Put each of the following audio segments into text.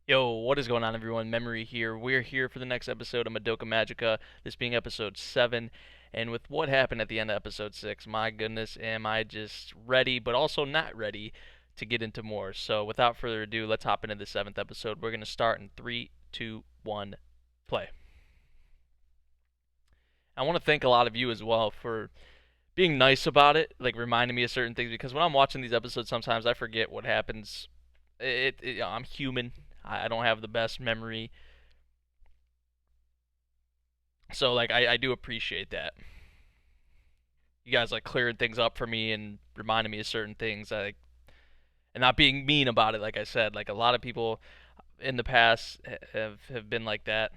Yo, what is going on, everyone? Memory here. We're here for the next episode of Madoka Magica, this being episode 7. And with what happened at the end of episode 6, my goodness, am I just ready, but also not ready to get into more. So, without further ado, let's hop into the 7th episode. We're going to start in 3, 2, 1, play. I want to thank a lot of you as well for being nice about it, like reminding me of certain things, because when I'm watching these episodes, sometimes I forget what happens. I'm human. I don't have the best memory. So like I do appreciate that. You guys like clearing things up for me and reminding me of certain things, like, and not being mean about it. Like I said, like a lot of people in the past have been like that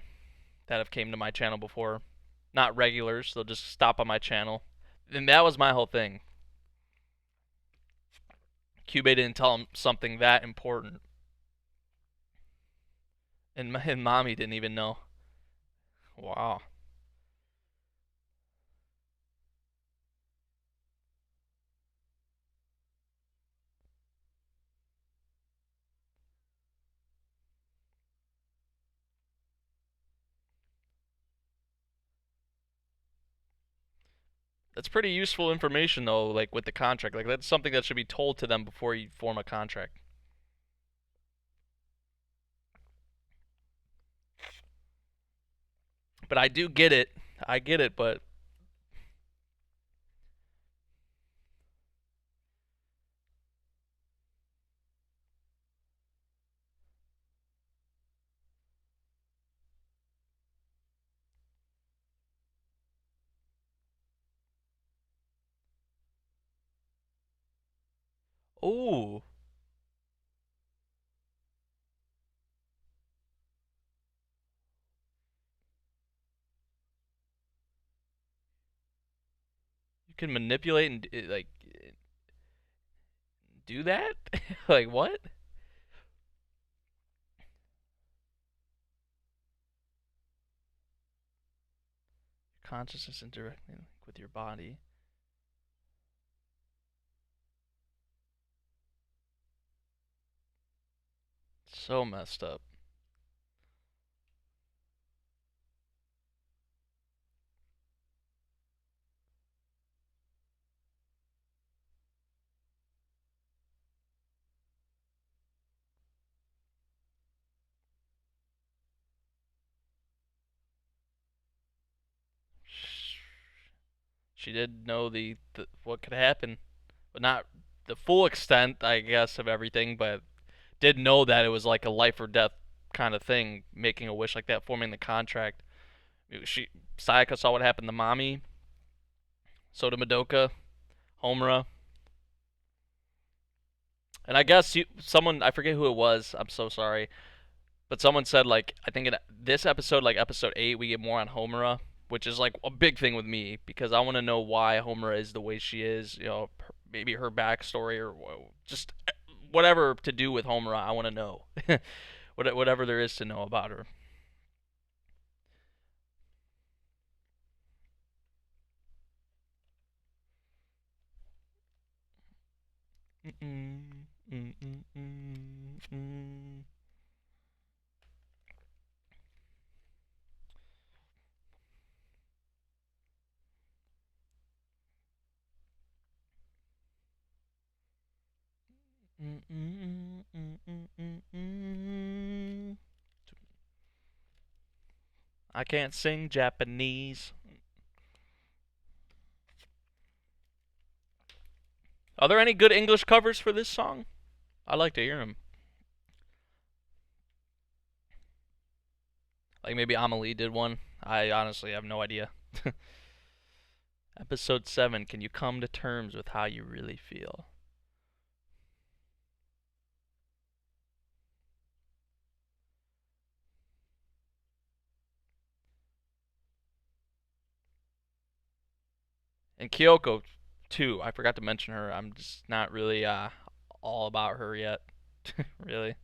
have came to my channel before. Not regulars, they'll just stop on my channel. And that was my whole thing. Cube didn't tell him something that important, and mommy didn't even know. Wow. That's pretty useful information though, like with the contract. Like that's something that should be told to them before you form a contract. But I do get it. I get it, but oh, you can manipulate and like do that? Like what? Consciousness interacting with your body. So messed up. She did know the what could happen, but not the full extent, I guess, of everything. But did know that it was like a life or death kind of thing, making a wish like that, forming the contract. She Sayaka saw what happened to Mommy, so did Madoka, Homura, and I guess someone, I forget who it was. I'm so sorry, but someone said like I think in this episode, like episode 8, we get more on Homura, which is like a big thing with me because I want to know why Homura is the way she is. Maybe her backstory or just whatever to do with Homura. I want to know whatever there is to know about her. Mm-mm, mm-mm, mm-mm. Mm-mm, mm-mm, mm-mm. I can't sing Japanese. Are there any good English covers for this song? I'd like to hear them. Like maybe Amelie did one. I honestly have no idea. Episode 7, can you come to terms with how you really feel? And Kyoko, too. I forgot to mention her. I'm just not really all about her yet. Really.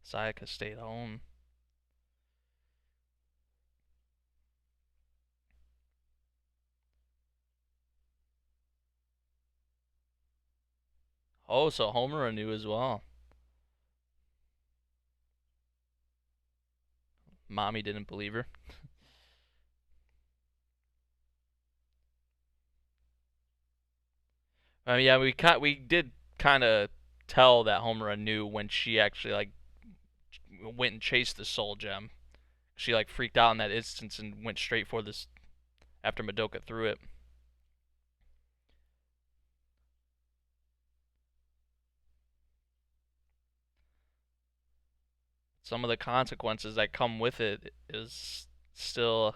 Sayaka stayed home. Oh, so Homura knew as well. Mommy didn't believe her. I mean, yeah, we did kind of tell that Homura knew when she actually like went and chased the soul gem. She like freaked out in that instance and went straight for this after Madoka threw it. Some of the consequences that come with it is still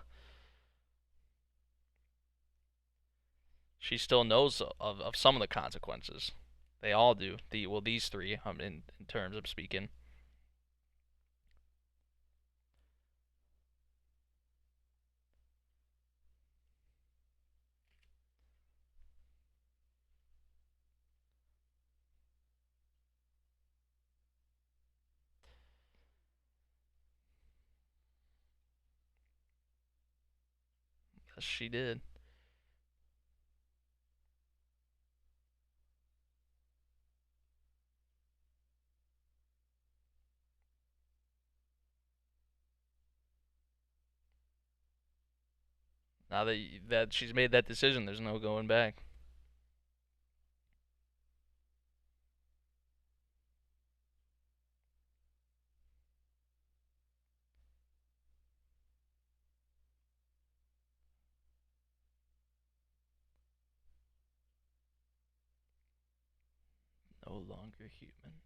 she still knows of some of the consequences. They all do. These three in terms of speaking. Yes, she did. Now that she's made that decision, there's no going back. No longer human.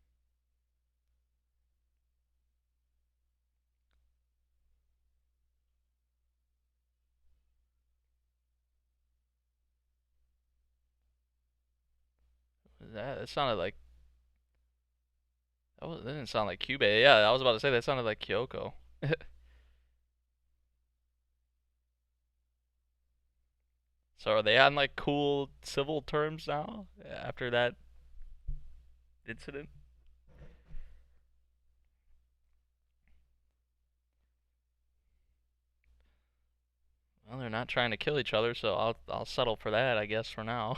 That sounded like that didn't sound like Cube. Yeah, I was about to say that sounded like Kyoko. So are they on like cool civil terms now after that incident? Well, they're not trying to kill each other, so I'll settle for that, I guess, for now.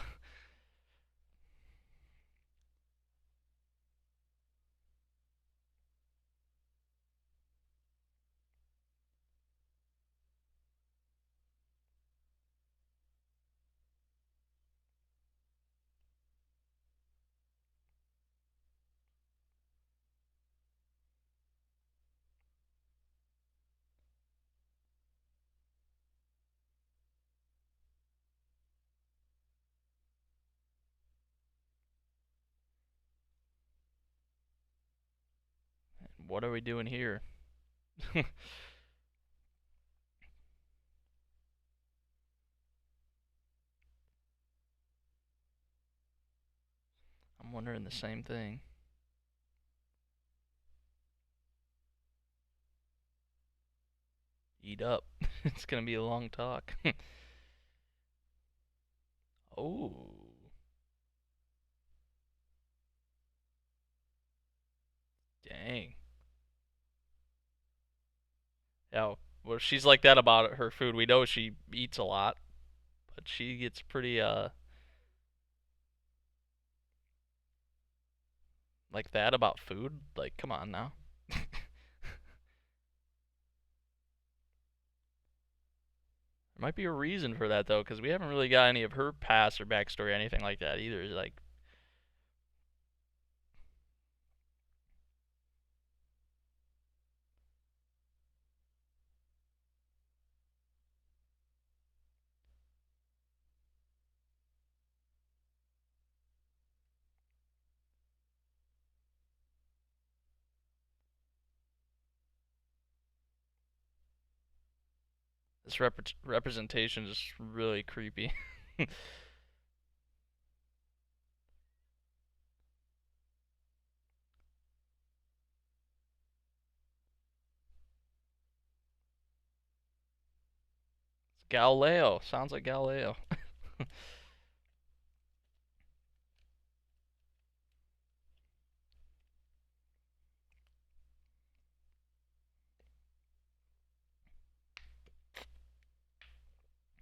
What are we doing here? I'm wondering the same thing. Eat up. It's gonna be a long talk. Oh, dang. Yeah, well, she's like that about her food. We know she eats a lot, but she gets pretty like that about food. Like, come on now. There might be a reason for that though, because we haven't really got any of her past or backstory, or anything like that either. Like, this representation is really creepy. Galileo sounds like Galileo.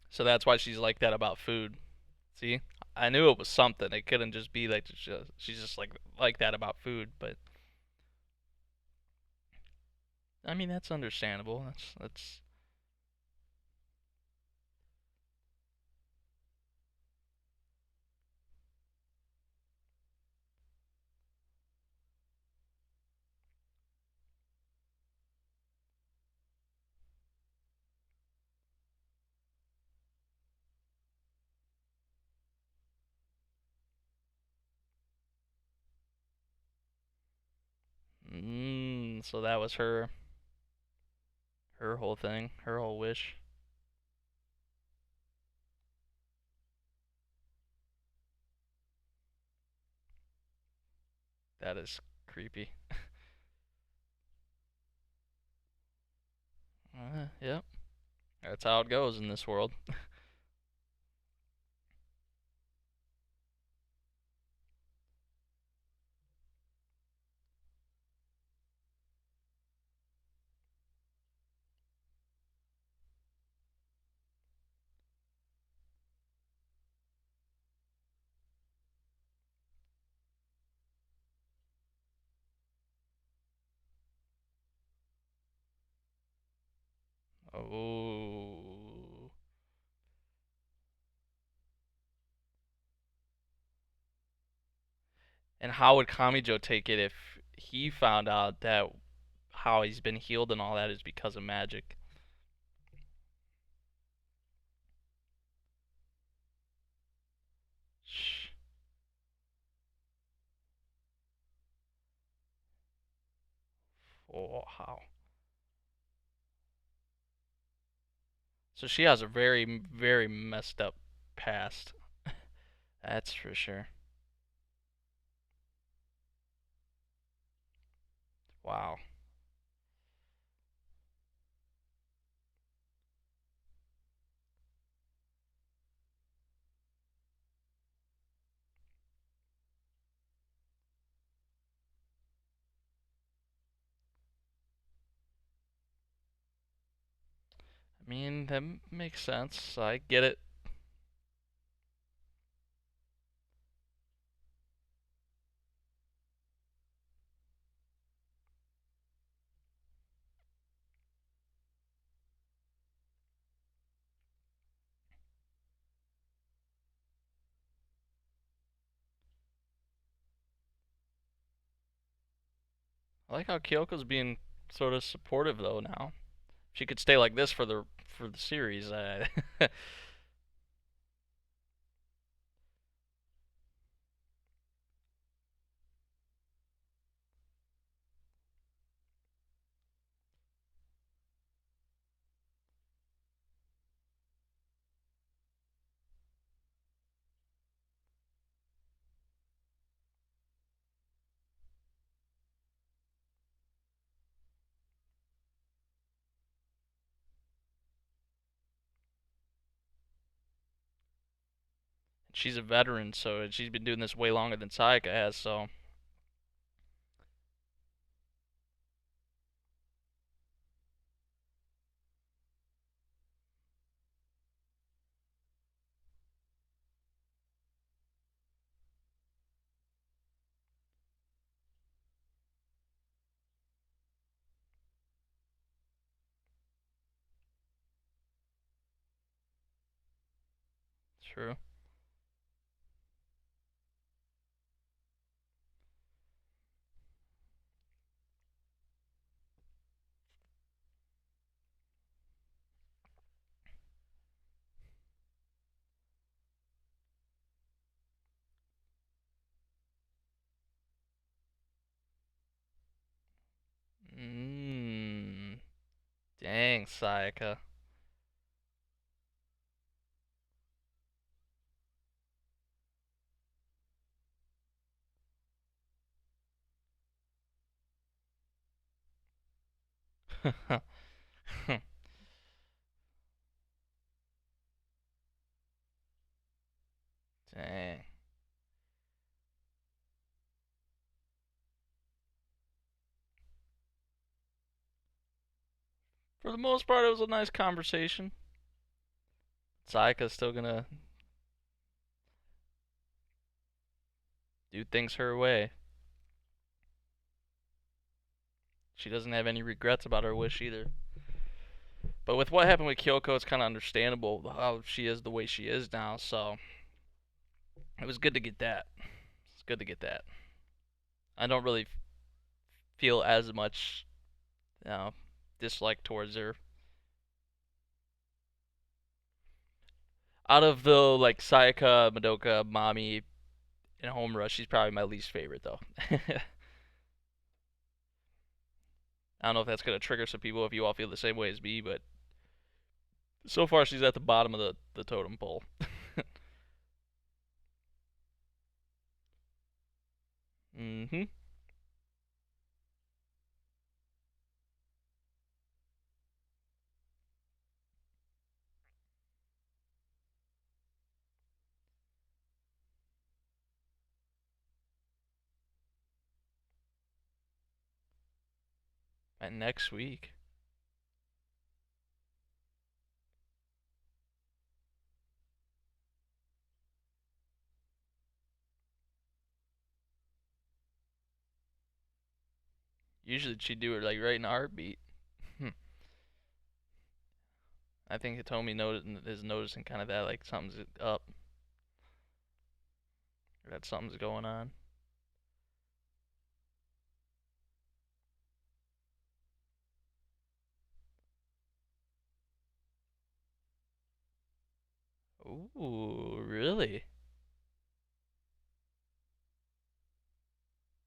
So that's why she's like that about food. See, I knew it was something. It couldn't just be like she's just like that about food. But I mean that's understandable. That's. So that was her whole thing, her whole wish. That is creepy. Yep, that's how it goes in this world. Oh. And how would Kamijo take it if he found out that how he's been healed and all that is because of magic? Shh. Oh, how? So she has a very, very messed up past. That's for sure. Wow. I mean, that makes sense. I get it. I like how Kyoko's being sort of supportive though now. She could stay like this for the series. She's a veteran, so she's been doing this way longer than Sayaka has. So true. Mmm. Dang, Sayaka. Dang. For the most part, it was a nice conversation. Sayaka's still gonna Do things her way. She doesn't have any regrets about her wish either. But with what happened with Kyoko, it's kind of understandable how she is the way she is now. So it was good to get that. It's good to get that. I don't really feel as much, you know, dislike towards her. Out of the like Sayaka, Madoka, Mami, and Homura, she's probably my least favorite though. I don't know if that's gonna trigger some people if you all feel the same way as me, but so far she's at the bottom of the totem pole. Mm-hmm. And next week. Usually she'd do it like right in a heartbeat. I think Hitomi is noticing kind of that, like something's up, or that something's going on. Ooh, really?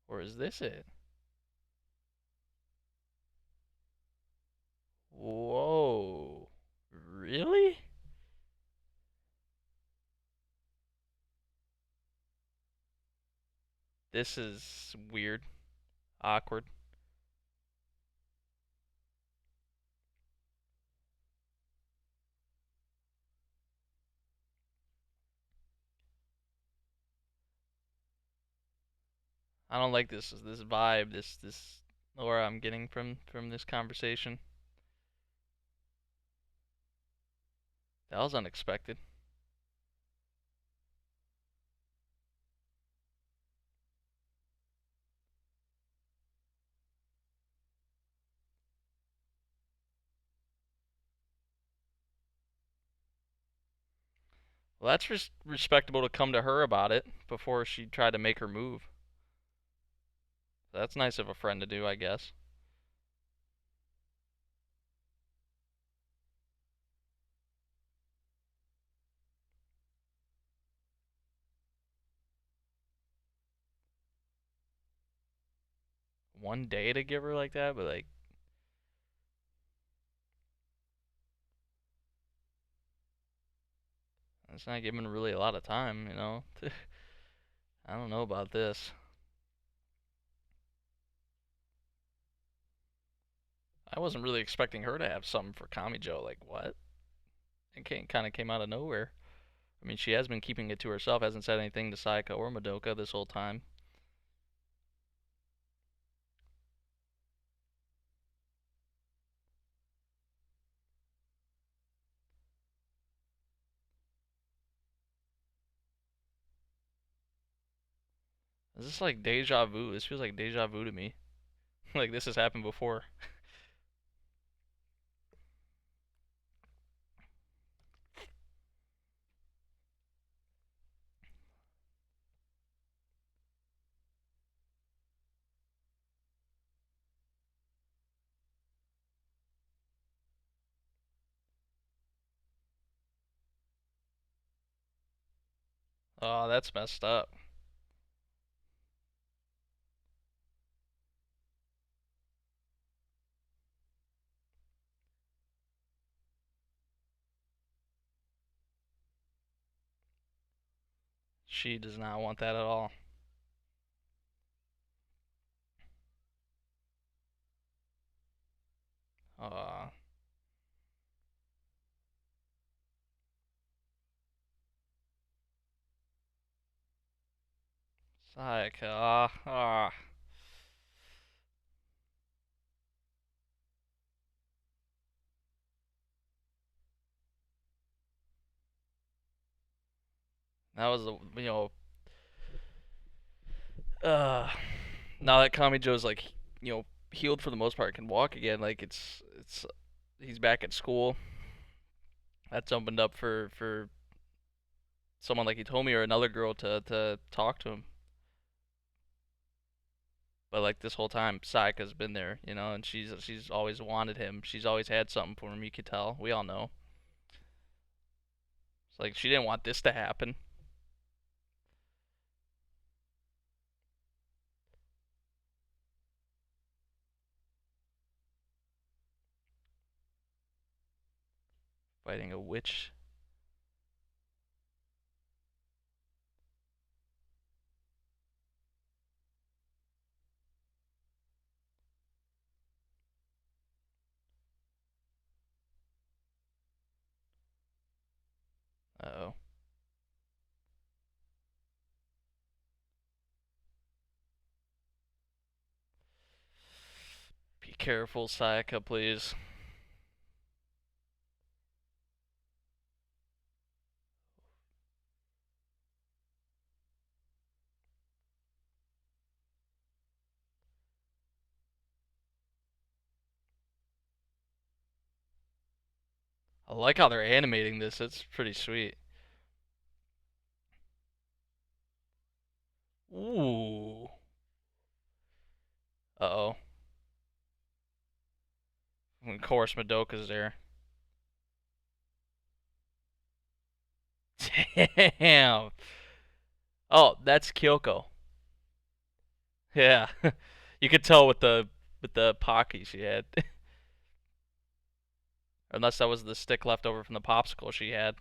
Or is this it? Whoa. Really? This is weird. Awkward. I don't like this vibe, this aura I'm getting from this conversation. That was unexpected. Well, that's respectable to come to her about it before she tried to make her move. That's nice of a friend to do, I guess. One day to give her like that, but like it's not giving really a lot of time, you know. I don't know about this. I wasn't really expecting her to have something for Kamijo. Like what? It kind of came out of nowhere. I mean, she has been keeping it to herself. Hasn't said anything to Sayaka or Madoka this whole time. Is this like deja vu? This feels like deja vu to me. Like this has happened before. Oh, that's messed up. She does not want that at all. Uh, Sayaka. That was the uh, now that Kami Joe's like, healed for the most part, can walk again. Like it's he's back at school. That's opened up for someone like Hitomi or another girl to talk to him. But like this whole time, Sayaka's been there, and she's always wanted him. She's always had something for him. You could tell. We all know. It's like she didn't want this to happen. Fighting a witch. Uh-oh. Be careful, Sayaka, please. I like how they're animating this. It's pretty sweet. Ooh. Uh-oh. Of course, Madoka's there. Damn. Oh, that's Kyoko. Yeah. You could tell with the Pocky she had. Unless that was the stick left over from the popsicle she had.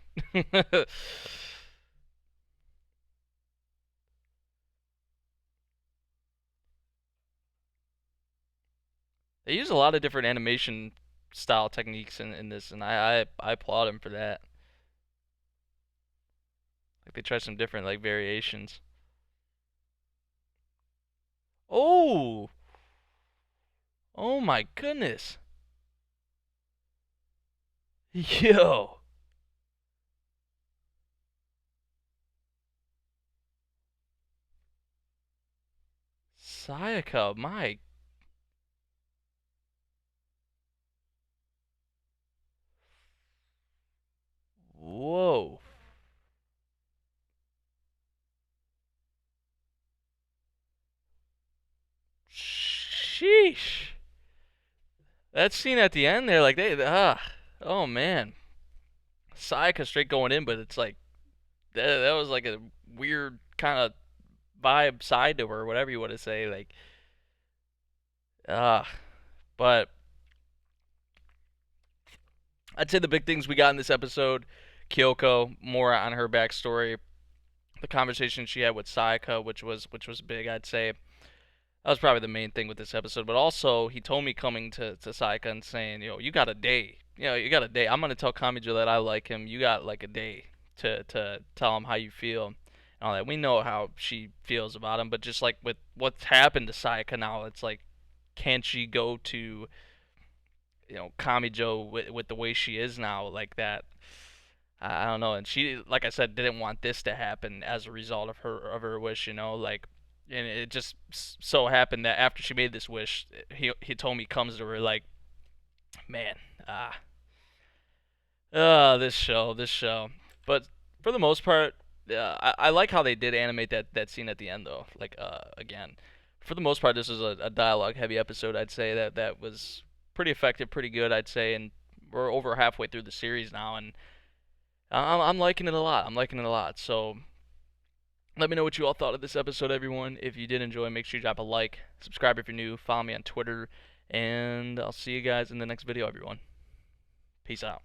They use a lot of different animation style techniques in this, and I applaud them for that. Like they try some different like variations. Oh, oh my goodness, yo, Sayaka, my, whoa, sheesh. That scene at the end there, like oh man, Sayaka straight going in, but it's like that was like a weird kind of vibe side to her, whatever you want to say, like ah, but I'd say the big things we got in this episode, Kyoko, more on her backstory, the conversation she had with Sayaka, which was big, I'd say. That was probably the main thing with this episode. But also, he told me coming to Sayaka and saying, you got a day. You got a day. I'm gonna tell Kamijo that I like him. You got like a day to tell him how you feel and all that. We know how she feels about him, but just like with what's happened to Sayaka now, it's like, can she go to Kamijo with the way she is now like that? I don't know. And she, like I said, didn't want this to happen as a result of her wish. Like, and it just so happened that after she made this wish, he told me comes to her like, man, this show. But for the most part, I like how they did animate that scene at the end though. Like, again, for the most part, this is a dialogue heavy episode. I'd say that was pretty effective, pretty good. I'd say, and we're over halfway through the series now, and I'm liking it a lot. I'm liking it a lot. So let me know what you all thought of this episode, everyone. If you did enjoy, make sure you drop a like, subscribe if you're new, follow me on Twitter, and I'll see you guys in the next video, everyone. Peace out.